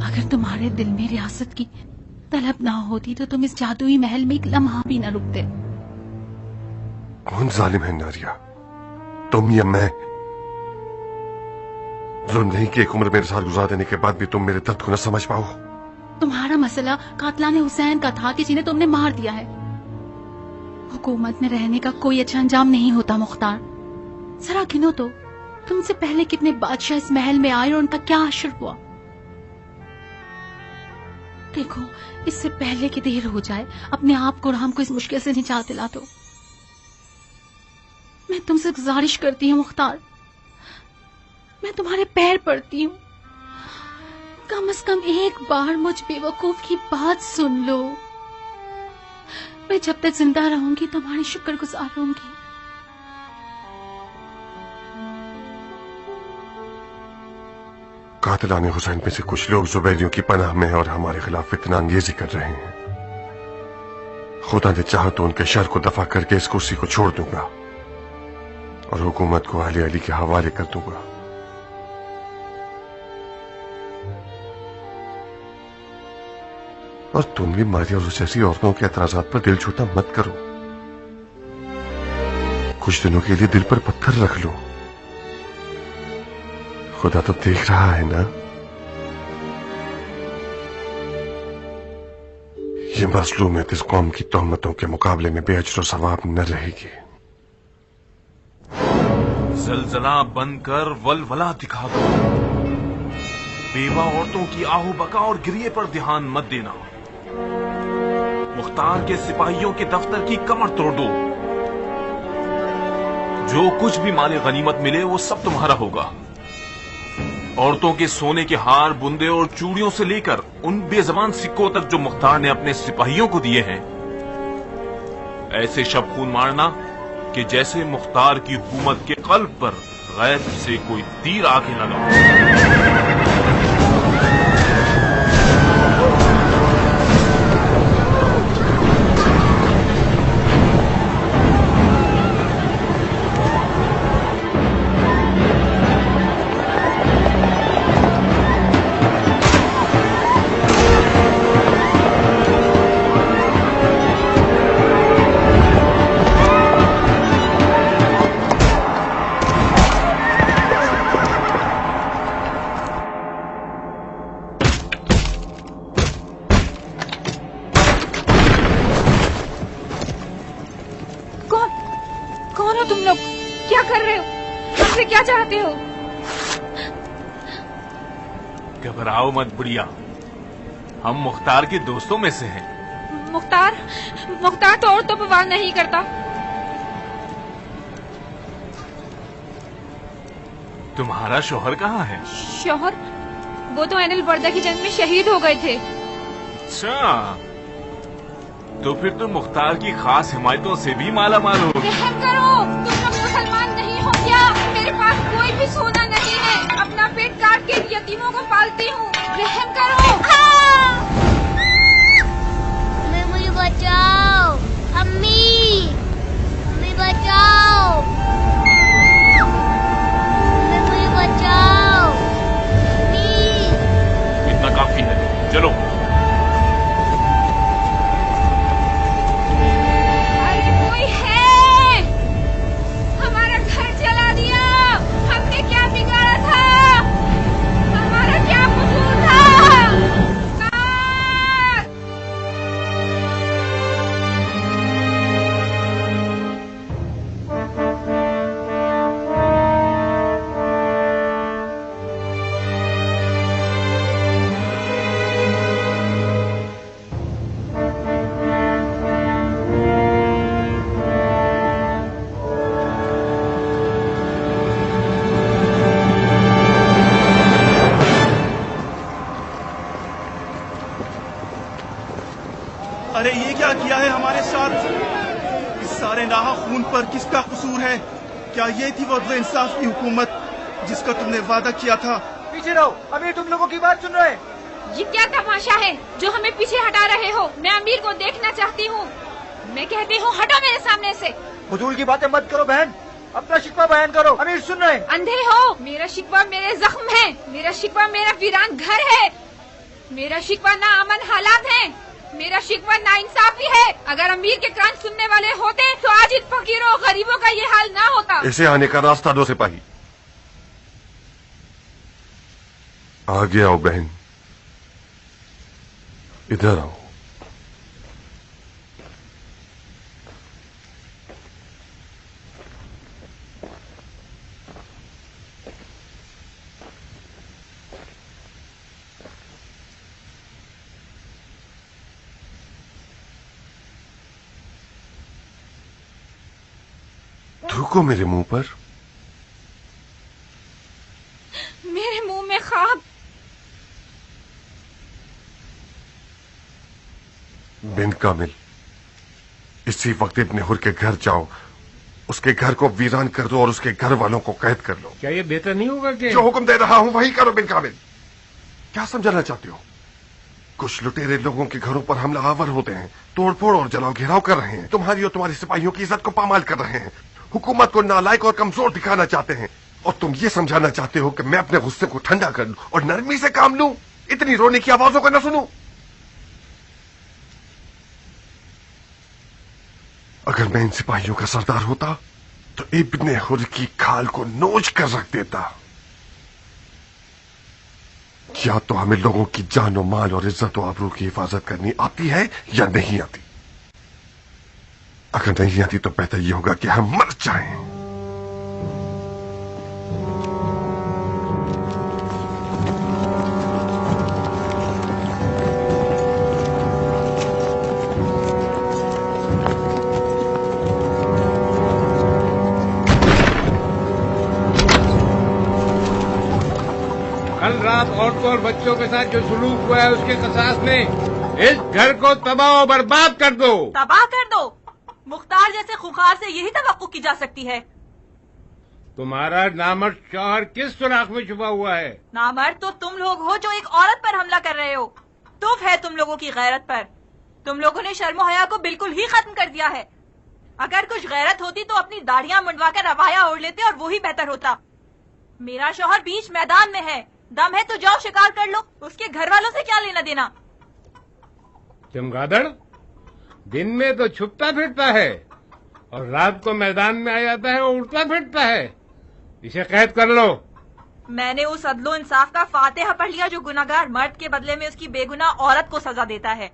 अगर तुम्हारे दिल में रियासत की तलब ना होती तो तुम इस जादुई महल में एक लम्हा भी न रुकते। कौन जालिम है नारिया, तुम या मैं? जुल्म नहीं कि एक उम्र मेरे साथ गुजार देने के बाद भी तुम मेरे दर्द को न समझ पाओ। तुम्हारा मसला कातलाने हुसैन का था कि जिन्हें तुमने मार दिया है। हुकूमत में रहने का कोई अच्छा अंजाम नहीं होता मुख्तार। जरा गिनो तो, तुमसे पहले कितने बादशाह इस महल में आए और उनका क्या हश्र हुआ। देखो, इससे पहले कि देर हो जाए अपने आप को और हमको इस मुश्किल से निजात दिला दो। मैं तुमसे गुजारिश करती हूँ मुख्तार, मैं तुम्हारे पैर पड़ती हूँ, कम से कम एक बार मुझ बेवकूफ की बात सुन लो। मैं जब तक जिंदा रहूंगी तुम्हारी शुक्रगुजार रहूंगी। कातिलाने हुसैन में से कुछ लोग जुबैरियों की पनाह में और हमारे खिलाफ फितना अंगेजी कर रहे हैं। खुदा ने चाहा तो उनके शर को दफा करके इस कुर्सी को छोड़ दूंगा और हुकूमत को अली अली के हवाले कर दूंगा। और तुम भी मारिया और जैसी औरतों के एतराजात पर दिल छोटा मत करो। कुछ दिनों के लिए दिल पर पत्थर रख लो। खुदा तो देख रहा है ना। ये मजलूमियत इस कौम की तोहमतों के मुकाबले में बेअजर सवाब न रहेगी। जलजला बंद कर वलवला दिखा दो। बेवा औरतों की आहू बका और गिरिए पर ध्यान मत देना। मुख्तार के सिपाहियों के दफ्तर की कमर तोड़ दो। जो कुछ भी माले गनीमत मिले वो सब तुम्हारा होगा। औरतों के सोने के हार, बुंदे और चूड़ियों से लेकर उन बेजबान सिक्कों तक जो मुख्तार ने अपने सिपाहियों को दिए हैं, ऐसे शब खून मारना कि जैसे मुख्तार की हुकूमत के कल्ब पर गैब से कोई तीर आके लगा। घबराओ मत बुढ़िया, हम मुख्तार के दोस्तों में से हैं। मुख्तार तो औरतों पर वार नहीं करता। तुम्हारा शौहर कहाँ है? शौहर? वो तो ऐनुल वर्दा की जंग में शहीद हो गए थे। अच्छा, तो फिर तुम मुख्तार की खास हिमायतों से भी माला माल हो। रहम करो, तुम लोग मुसलमान नहीं हो क्या? मेरे पास कोई भी सोना नहीं है, अपना पेट काट के यतीमों को पालती हूँ। रहम करो। मुझे बचाओ, अम्मी बचाओ, मुझे बचाओ, इतना काफी है, चलो। अरे ये क्या किया है हमारे साथ? इस सारे नाहा खून पर किसका कसूर है? क्या ये थी वो इंसाफ की हुकूमत जिसका तुमने वादा किया था? पीछे रहो, अमीर तुम लोगों की बात सुन रहे हैं। ये क्या तमाशा है जो हमें पीछे हटा रहे हो? मैं अमीर को देखना चाहती हूँ। मैं कहती हूँ हटो मेरे सामने से। फजूल की बातें मत करो बहन, अपना शिकवा बयान करो। अमीर सुन रहे हैं। अंधे हो? मेरा शिकवा मेरे जख्म है, मेरा शिकवा मेरा वीरान घर है, मेरा शिकवा ना अमन हालात है। मेरा शिकवा नाइंसाफी है। अगर अमीर के कान सुनने वाले होते तो आज इन फकीरों और गरीबों का ये हाल ना होता। इसे आने का रास्ता दो सिपाही। आगे आओ बहन, इधर आओ। थूको मेरे मुंह पर। मेरे मुंह में ख्वाब। बिन कामिल, इसी वक्त इब्ने हुर के घर जाओ, उसके घर को वीरान कर दो और उसके घर वालों को कैद कर लो। क्या ये बेहतर नहीं होगा कि जो हुक्म दे रहा हूं वही करो बिन कामिल। क्या समझाना चाहते हो? कुछ लुटेरे लोगों के घरों पर हमला आवर होते हैं, तोड़फोड़ और जलाओ घेराव कर रहे हैं, तुम्हारी और तुम्हारे सिपाहियों की इज्जत को पामाल कर रहे हैं, हुकूमत को नालायक और कमजोर दिखाना चाहते हैं, और तुम ये समझाना चाहते हो कि मैं अपने गुस्से को ठंडा कर लूं और नरमी से काम लूं, इतनी रोने की आवाजों को न सुनूं। अगर मैं इन सिपाहियों का सरदार होता तो इब्ने हुर की खाल को नोच कर रख देता। क्या तो हमें लोगों की जान और माल और इज्जत और आबरू की हिफाजत करनी आती है या नहीं आती? अगर नहीं आती तो बेहतर ये होगा कि हम मर जाएं। कल रात औरतों और बच्चों के साथ जो सुलूक हुआ है उसके कसास में इस घर को तबाह और बर्बाद कर दो। तबाह कर दो? मुख्तार जैसे खुखार से यही तवक्को की जा सकती है। तुम्हारा नामर्द शौहर किस सुराख में छुपा हुआ है? नामर्द तो तुम लोग हो जो एक औरत पर हमला कर रहे हो। तुफ है तुम लोगों की गैरत पर। तुम लोगों ने शर्मो हया को बिल्कुल ही खत्म कर दिया है। अगर कुछ गैरत होती तो अपनी दाढ़ियां मुंडवा कर रवाया ओढ़ लेते और वो ही बेहतर होता। मेरा शौहर बीच मैदान में है, दम है तो जाओ शिकार कर लो, उसके घर वालों से क्या लेना देना। चमगादड़ दिन में तो छुपता फिरता है और रात को मैदान में आ जाता है और उड़ता फिरता है। इसे कैद कर लो। मैंने उस अदलो इंसाफ का फातिहा पढ़ लिया जो गुनाहगार मर्द के बदले में उसकी बेगुनाह औरत को सजा देता है।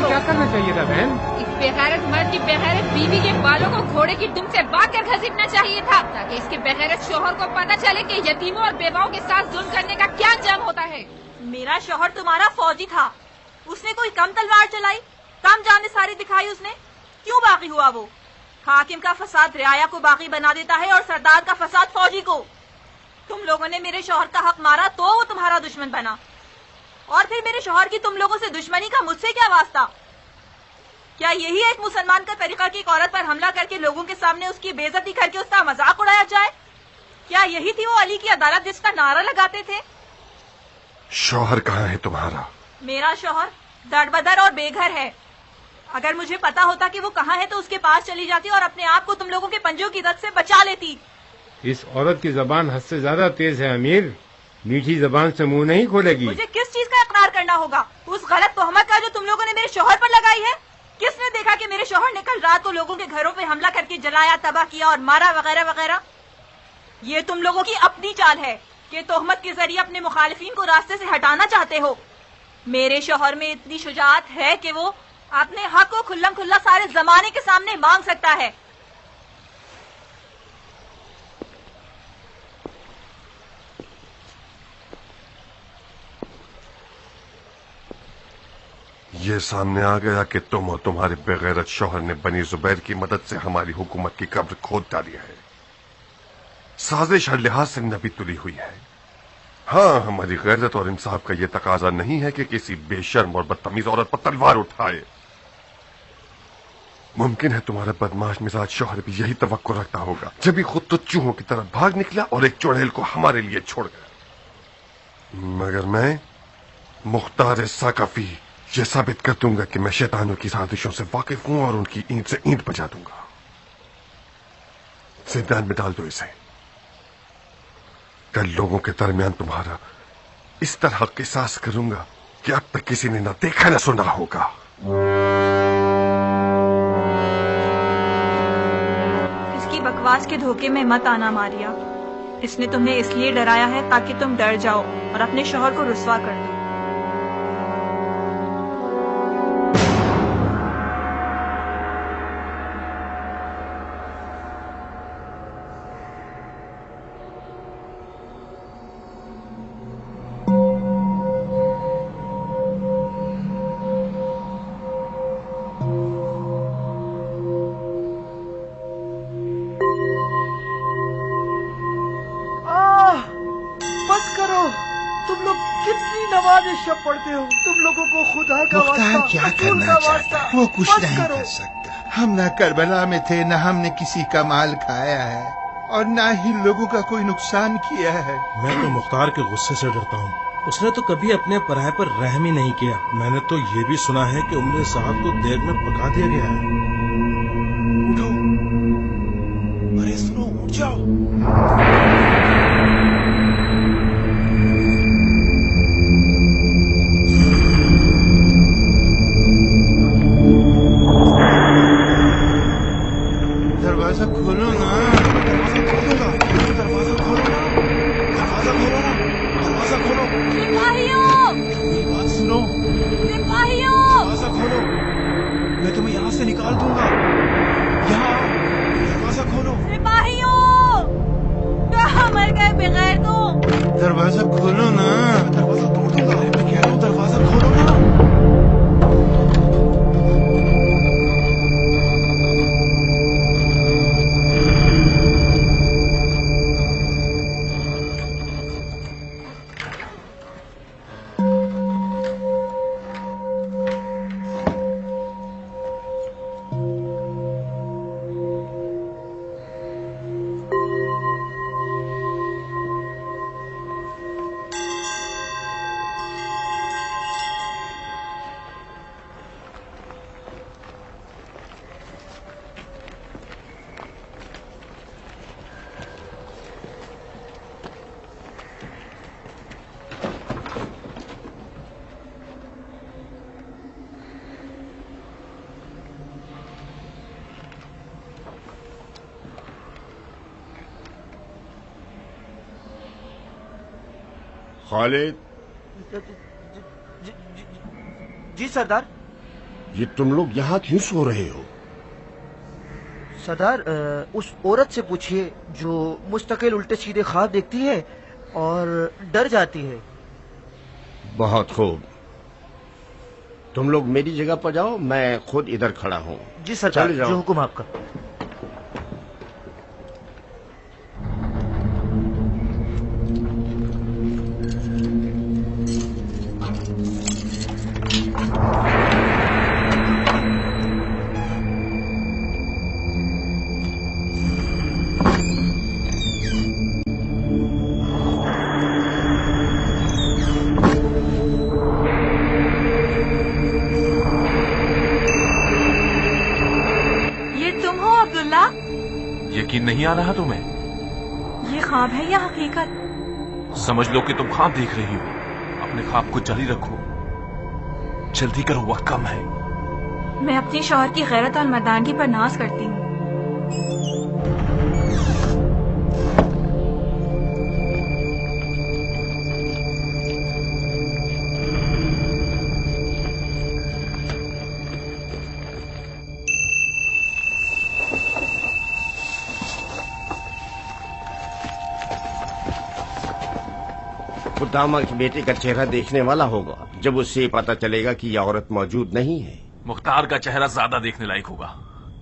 क्या करना चाहिए था बहन? इस बेगैरत मर्द की बेगैरत बीवी के बालों को घोड़े की दुम से बांध कर घसीटना चाहिए था, ताकि इसके बेगैरत शोहर को पता चले कि यतीमों और बेवाओं के साथ जुल्म करने का क्या अंजाम होता है। मेरा शौहर तुम्हारा फौजी था, उसने कोई कम तलवार चलाई, कम जानिसारी दिखाई उसने? क्यों बागी हुआ वो? हाकिम का फसाद रियाया को बागी बना देता है और सरदार का फसाद फौजी को। तुम लोगों ने मेरे शौहर का हक मारा तो वो तुम्हारा दुश्मन बना, और फिर मेरे शौहर की तुम लोगों से दुश्मनी का मुझसे क्या वास्ता? क्या यही एक मुसलमान का तरीका कि एक औरत पर हमला करके लोगों के सामने उसकी बेइज्जती करके उसका मजाक उड़ाया जाए? क्या यही थी वो अली की अदालत जिसका नारा लगाते थे? शौहर कहाँ है तुम्हारा? मेरा शौहर दरबदर और बेघर है। अगर मुझे पता होता कि वो कहाँ है तो उसके पास चली जाती और अपने आप को तुम लोगों के पंजों की दर्द से बचा लेती। इस औरत की जबान हद से ज्यादा तेज है अमीर, मीठी जबान से मुंह नहीं खोलेगी। मुझे किस चीज का इकरार करना होगा? उस गलत तोहमत का जो तुम लोगों ने मेरे शौहर पर लगाई है। किसने देखा कि मेरे शौहर ने कल रात को लोगों के घरों पे हमला करके जलाया, तबाह किया और मारा वगैरह वगैरह? ये तुम लोगों की अपनी चाल है कि तोहमत के जरिए अपने मुखालिफिन को रास्ते से हटाना चाहते हो। मेरे शौहर में इतनी शुजाअत है कि वो अपने हक को खुल्लम खुल्ला सारे जमाने के सामने मांग सकता है। ये सामने आ गया कि तुम और तुम्हारे बेगैरत शौहर ने बनी जुबैर की मदद से हमारी हुकूमत की कब्र खोद डाली है। साजिश हर लिहाज से नबी तुली हुई है। हाँ, हमारी गैरत और इंसाफ का यह तकाजा नहीं है कि किसी बेशर्म और बदतमीज औरत पर तलवार उठाए। मुमकिन है तुम्हारा बदमाश मिजाज शौहर भी यही तवक्को रखता होगा, जब भी खुद तो चूहों की तरह भाग निकला और एक चुड़ैल को हमारे लिए छोड़ गया। मगर मैं मुख्तार साकफी ये साबित कर दूंगा कि मैं शैतानों की साजिशों से वाकिफ हूं और उनकी ईंट से ईंट बजा दूंगा। जिंदान में डाल दो इसे। कल लोगों के दरमियान तुम्हारा इस तरह किसास करूंगा कि अब तक किसी ने न देखा न सुना होगा। इसकी बकवास के धोखे में मत आना मारिया। इसने तुम्हें इसलिए डराया है ताकि तुम डर जाओ और अपने शौहर को रुस्वा कर दो। शब पढ़ते हो तुम लोगों को खुदा का मुख्तार क्या करना चाहता है? वो कुछ नहीं कर सकता। हम न करबला में थे, न हमने किसी का माल खाया है और न ही लोगों का कोई नुकसान किया है। मैं तो मुख्तार के गुस्से से डरता हूँ। उसने तो कभी अपने पराये पर रहम ही नहीं किया। मैंने तो ये भी सुना है कि उम्र साहब को देग में पका दिया गया है। उठो, अरे सुनो, उठ जाओ। दरवाजा खोलो ना, दरवाजा खोलो ना, दरवाजा खोलो ना, दरवाजा खोलो ना, दरवाजा खोलो। सिपाहियों! मेरी बात सुनो। सिपाहियों! दरवाजा खोलो, मैं तुम्हें यहाँ से निकाल दूंगा। यहाँ दरवाजा खोलो। सिपाहियों! कहाँ मर गए बगैर तुम? दरवाजा खोलो ना, दरवाजा तोड़ दूंगा। मैं कह रहा हूँ दरवाजा खोलो ना। खालिद, जी सरदार। ये तुम लोग यहाँ क्यों सो रहे हो? सरदार, उस औरत से पूछिए जो मुस्तकिल उल्टे सीधे ख्वाब देखती है और डर जाती है। बहुत खूब, तुम लोग मेरी जगह पर जाओ, मैं खुद इधर खड़ा हूँ। जी सरदार, जो हुक्म आपका। यकीन नहीं आ रहा तुम्हें? ये ख्वाब है या हकीकत? समझ लो कि तुम ख्वाब देख रही हो। अपने ख्वाब को जारी रखो, जल्दी करो, वक्त कम है। मैं अपनी शौहर की गैरत और मर्दानगी पर नाज करती हूँ। खुदामा के बेटे का चेहरा देखने वाला होगा जब उससे पता चलेगा कि यह औरत मौजूद नहीं है। मुख्तार का चेहरा ज्यादा देखने लायक होगा।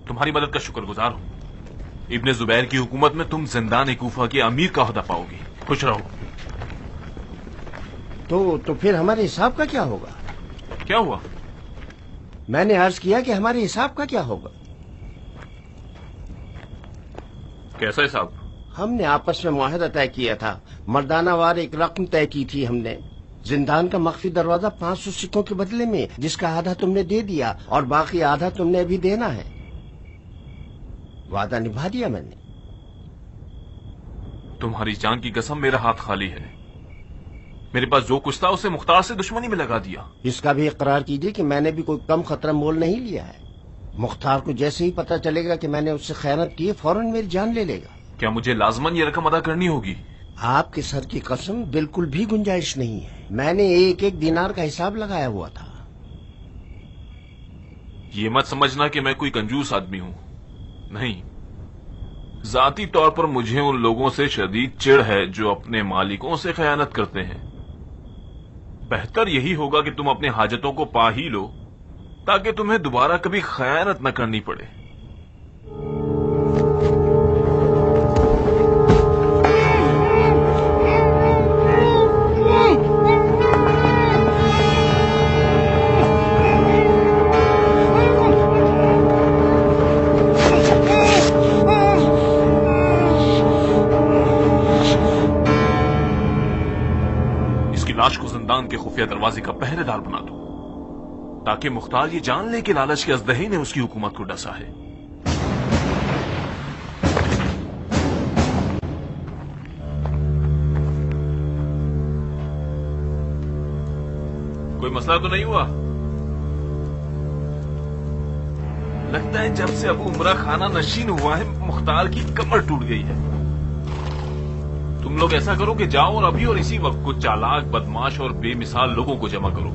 तुम्हारी मदद का शुक्रगुजार हूँ। इब्ने जुबैर की हुकूमत में तुम जिंदान कूफा के अमीर का ओहदा पाओगी। खुश रहो। तो फिर हमारे हिसाब का क्या होगा? क्या हुआ? मैंने अर्ज किया कि हमारे हिसाब का क्या होगा? कैसे साहब? हमने आपस में मुआहदा तय किया था, मर्दाना वार एक रकम तय की थी हमने। जिंदान का मख्फी दरवाजा 500 सिक्कों के बदले में, जिसका आधा तुमने दे दिया और बाकी आधा तुमने अभी देना है। वादा निभा दिया मैंने। तुम्हारी जान की कसम, मेरा हाथ खाली है। मेरे पास जो कुछ था उसे मुख्तार से दुश्मनी में लगा दिया। इसका भी इकरार कीजिए कि मैंने भी कोई कम खतरा मोल नहीं लिया है। मुख्तार को जैसे ही पता चलेगा कि मैंने उससे खयानत की, फौरन मेरी जान ले लेगा। क्या मुझे लाजमन ये रकम अदा करनी होगी? आपके सर की कसम, बिल्कुल भी गुंजाइश नहीं है। मैंने एक एक दिनार का हिसाब लगाया हुआ था। ये मत समझना कि मैं कोई कंजूस आदमी हूं, नहीं। जाती तौर पर मुझे उन लोगों से शदीद चिढ़ है जो अपने मालिकों से खयानत करते हैं। बेहतर यही होगा कि तुम अपने हाजतों को पा ही लो, ताकि तुम्हें दोबारा कभी खयानत न करनी पड़े। लाश को जिंदान के खुफिया दरवाजे का पहरेदार बना दो, ताकि मुख्तार ये जान ले कि लालच के अजदही ने उसकी हुकूमत को डसा है। कोई मसला तो नहीं हुआ? लगता है जब से अबू उमरा खाना नशीन हुआ है, मुख्तार की कमर टूट गई है। तुम लोग ऐसा करो कि जाओ और अभी और इसी वक्त कुछ चालाक, बदमाश और बेमिसाल लोगों को जमा करो।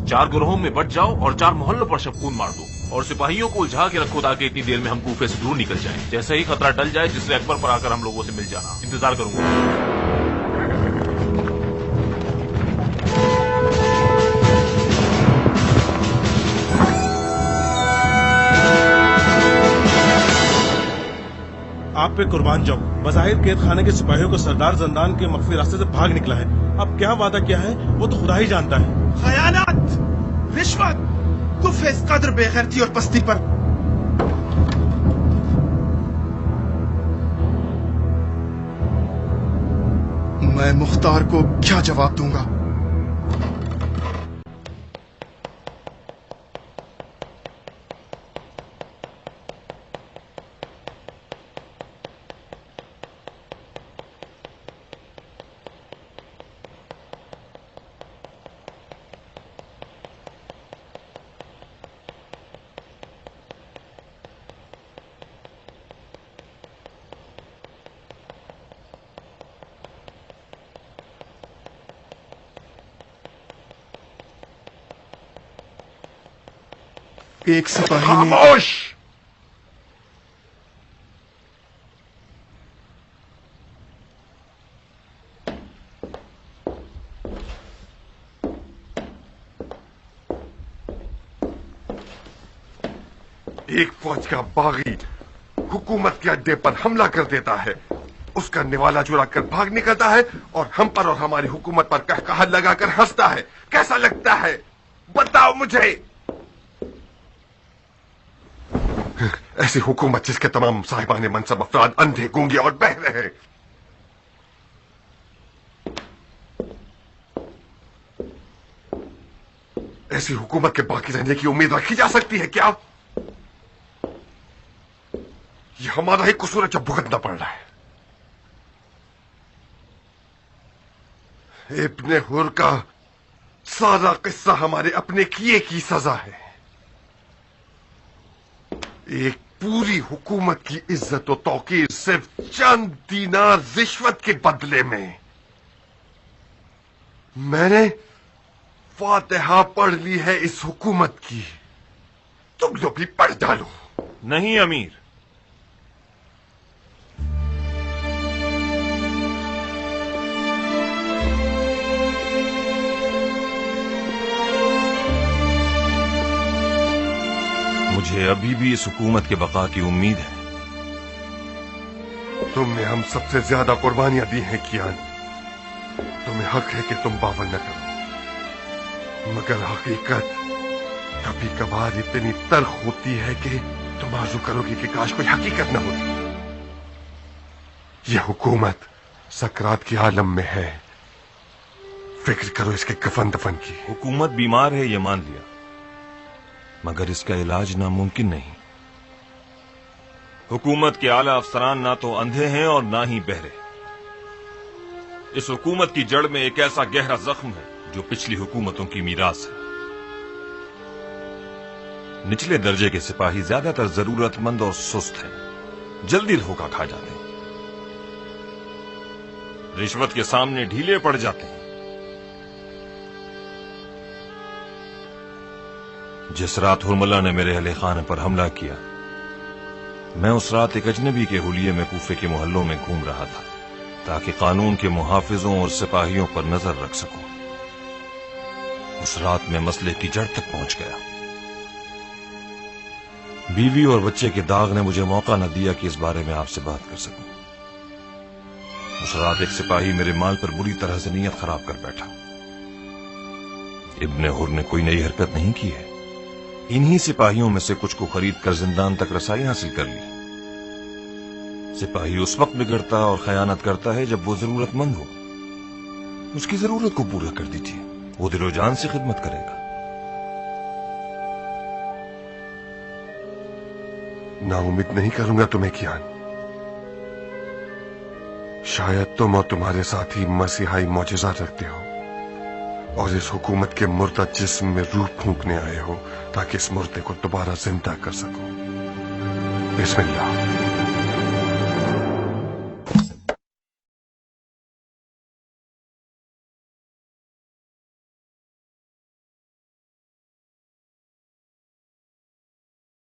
4 ग्रोहों में बट जाओ और 4 मोहल्लों पर शबकून मार दो, और सिपाहियों को उलझा के रखो ताकि इतनी देर में हम कूफे से दूर निकल जाएं। जैसे ही खतरा टल जाए, जिससे अकबर पर आकर हम लोगों से मिल जाना। इंतजार करूंगा। आप पे कुर्बान जाऊं। बज़ाहिर कैद खाने के सिपाहियों को सरदार जंदान के मख्फी रास्ते से भाग निकला है। अब क्या वादा किया है वो तो खुदा ही जानता है। खयानत, रिश्वत, कुफ़ इस कदर बेगैरती और पस्ती पर। मैं मुख्तार को क्या जवाब दूंगा? एक सिपाही ने खामोश! एक फौज का बागी हुकूमत के अड्डे पर हमला कर देता है, उसका निवाला चुरा कर भाग निकलता है और हम पर और हमारी हुकूमत पर कहकहा लगाकर हंसता है। कैसा लगता है बताओ मुझे? ऐसी हुकूमत जिसके तमाम साहिबान मनसब अफराद अंधे, गूंगे और बहरे हैं। ऐसी हुकूमत के बाकी रहने की उम्मीद रखी जा सकती है क्या? ये हमारा ही कसूर है जब भुगतना पड़ रहा है। इब्ने हुर का सारा किस्सा हमारे अपने किए की सजा है। एक पूरी हुकूमत की इज्जत और तौकीर सिर्फ चंद दीनार रिश्वत के बदले में। मैंने फातिहा पढ़ ली है इस हुकूमत की, तुम लोग भी पढ़ डालो। नहीं अमीर, मुझे अभी भी इस हुकूमत के बका की उम्मीद है। तुमने हम सबसे ज्यादा कुर्बानियां दी हैं कियान, तुम्हें हक है कि तुम बावल न करो, मगर हकीकत कभी कभार इतनी तल्ख होती है कि तुम आरज़ू करोगे कि काश कोई हकीकत न होती। ये हुकूमत सकरात के आलम में है। फिक्र करो इसके कफन दफन की। हुकूमत बीमार है ये मान लिया, मगर इसका इलाज नामुमकिन नहीं। हुकूमत के आला अफसरान ना तो अंधे हैं और ना ही बहरे। इस हुकूमत की जड़ में एक ऐसा गहरा जख्म है जो पिछली हुकूमतों की मीरास है। निचले दर्जे के सिपाही ज्यादातर जरूरतमंद और सुस्त हैं, जल्दी धोखा खा जाते हैं, रिश्वत के सामने ढीले पड़ जाते हैं। जिस रात हुरमला ने मेरे अहले खाने पर हमला किया, मैं उस रात एक अजनबी के हुलिये में कूफे के मोहल्लों में घूम रहा था ताकि कानून के मुहाफिजों और सिपाहियों पर नजर रख सकूं। उस रात में मसले की जड़ तक पहुंच गया। बीवी और बच्चे के दाग ने मुझे मौका न दिया कि इस बारे में आपसे बात कर सकूं। उस रात एक सिपाही मेरे माल पर बुरी तरह से नीयत खराब कर बैठा। इब्ने हुर ने कोई नई हरकत नहीं की है। इन्हीं सिपाहियों में से कुछ को खरीद कर जिंदान तक रसाई हासिल कर ली। सिपाही उस वक्त बिगड़ता और खयानत करता है जब वो जरूरतमंद हो। उसकी जरूरत को पूरा कर दीजिए, वो दिलो जान से खिदमत करेगा। नाउम्मीद नहीं करूंगा तुम्हें कियान। शायद तुम और तुम्हारे साथी मसीहाई मौजज़ा रखते हो और इस हुकूमत के मुर्दा जिस्म में रूह फूंकने आए हो ताकि इस मुर्दे को दोबारा जिंदा कर सको। बिस्मिल्लाह।